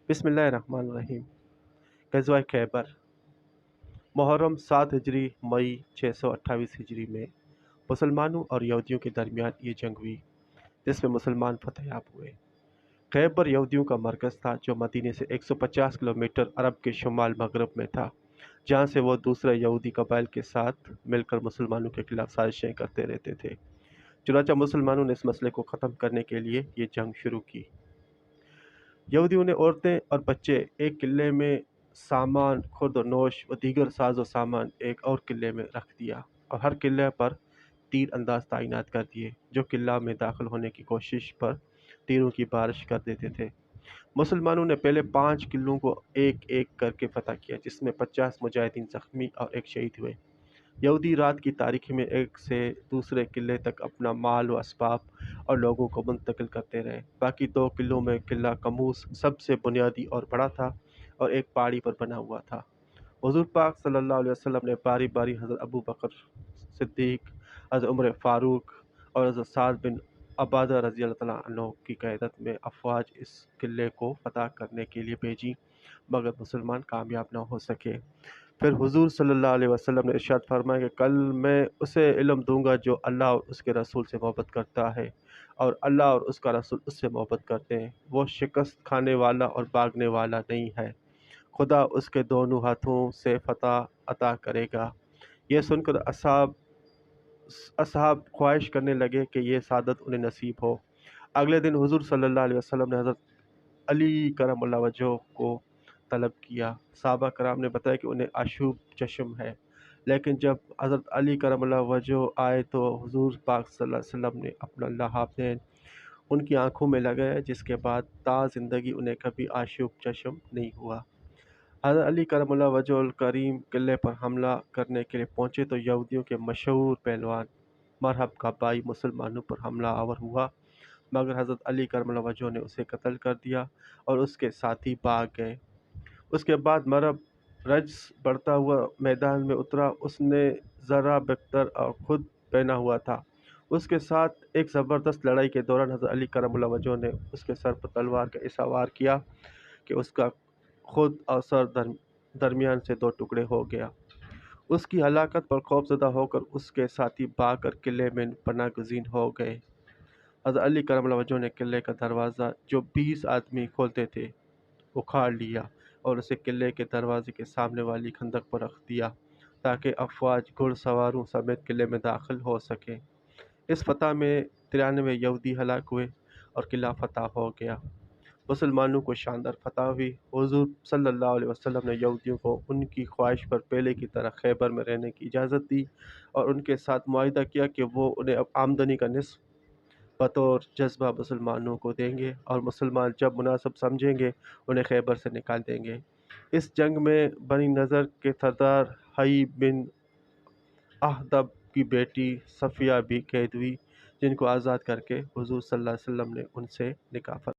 بسم اللہ الرحمن الرحیم۔ غزوہ خیبر، محرم 7 ہجری مئی 628 ہجری میں مسلمانوں اور یہودیوں کے درمیان یہ جنگ ہوئی جس میں مسلمان فتح یاب ہوئے۔ خیبر یہودیوں کا مرکز تھا جو مدینے سے 150 کلومیٹر عرب کے شمال مغرب میں تھا، جہاں سے وہ دوسرے یہودی قبائل کے ساتھ مل کر مسلمانوں کے خلاف سازشیں کرتے رہتے تھے۔ چنانچہ مسلمانوں نے اس مسئلے کو ختم کرنے کے لیے یہ جنگ شروع کی۔ یہودیوں نے عورتیں اور بچے ایک قلعے میں، سامان خورد و نوش و دیگر ساز و سامان ایک اور قلعے میں رکھ دیا اور ہر قلعے پر تیر انداز تعینات کر دیے جو قلعہ میں داخل ہونے کی کوشش پر تیروں کی بارش کر دیتے تھے۔ مسلمانوں نے پہلے 5 قلعوں کو ایک ایک کر کے فتح کیا، جس میں 50 مجاہدین زخمی اور ایک شہید ہوئے۔ یہودی رات کی تاریکی میں ایک سے دوسرے قلعے تک اپنا مال و اسباب اور لوگوں کو منتقل کرتے رہے۔ باقی 2 قلعوں میں قلعہ قموس سب سے بنیادی اور بڑا تھا اور ایک پہاڑی پر بنا ہوا تھا۔ حضور پاک صلی اللہ علیہ وسلم نے باری باری حضرت ابو بکر صدیق، حضرت عمر فاروق اور حضرت سعد بن عبادہ رضی اللہ تعالیٰ عنہ کی قیادت میں افواج اس قلعے کو فتح کرنے کے لیے بھیجی، مگر مسلمان کامیاب نہ ہو سکے۔ پھر حضور صلی اللہ علیہ وسلم نے ارشاد فرمایا کہ کل میں اسے علم دوں گا جو اللہ اور اس کے رسول سے محبت کرتا ہے اور اللہ اور اس کا رسول اس سے محبت کرتے ہیں۔ وہ شکست کھانے والا اور بھاگنے والا نہیں ہے، خدا اس کے دونوں ہاتھوں سے فتح عطا کرے گا۔ یہ سن کر اصحاب خواہش کرنے لگے کہ یہ سعادت انہیں نصیب ہو۔ اگلے دن حضور صلی اللہ علیہ وسلم نے حضرت علی کرم اللہ وجہہ کو طلب کیا۔ صحابہ کرام نے بتایا کہ انہیں آشوب چشم ہے، لیکن جب حضرت علی کرم اللہ وجہہ آئے تو حضور پاک صلی اللہ علیہ وسلم نے اپنا لحاف دین ان کی آنکھوں میں لگایا، جس کے بعد تا زندگی انہیں کبھی آشوب چشم نہیں ہوا۔ حضرت علی کرم اللہ وجہہ الکریم قلعے پر حملہ کرنے کے لیے پہنچے تو یہودیوں کے مشہور پہلوان مرحب کا بھائی مسلمانوں پر حملہ آور ہوا، مگر حضرت علی کرم اللہ وجہہ نے اسے قتل کر دیا اور اس کے ساتھی بھاگ گئے۔ اس کے بعد مرحب رجس بڑھتا ہوا میدان میں اترا۔ اس نے زرہ بختر اور خود پہنا ہوا تھا۔ اس کے ساتھ ایک زبردست لڑائی کے دوران حضرت علی کرم اللہ وجہہ نے اس کے سر پر تلوار کا ایسا وار کیا کہ اس کا خود اور سر درمیان سے 2 ٹکڑے ہو گیا۔ اس کی ہلاکت پر خوف زدہ ہو کر اس کے ساتھی بھاگ کر قلعے میں پناہ گزین ہو گئے۔ حضرت علی کرم اللہ وجہہ نے قلعے کا دروازہ جو 20 آدمی کھولتے تھے اکھاڑ لیا اور اسے قلعے کے دروازے کے سامنے والی کھندق پر رکھ دیا تاکہ افواج گھڑ سواروں سمیت قلعے میں داخل ہو سکیں۔ اس فتح میں 93 یہودی ہلاک ہوئے اور قلعہ فتح ہو گیا۔ مسلمانوں کو شاندار فتح ہوئی۔ حضور صلی اللہ علیہ وسلم نے یہودیوں کو ان کی خواہش پر پہلے کی طرح خیبر میں رہنے کی اجازت دی اور ان کے ساتھ معاہدہ کیا کہ وہ انہیں آمدنی کا نصف بطور جزیہ مسلمانوں کو دیں گے اور مسلمان جب مناسب سمجھیں گے انہیں خیبر سے نکال دیں گے۔ اس جنگ میں بنی نضر کے سردار حیی بن اخطب کی بیٹی صفیہ بھی قید ہوئی، جن کو آزاد کر کے حضور صلی اللہ علیہ وسلم نے ان سے نکاح فرمایا۔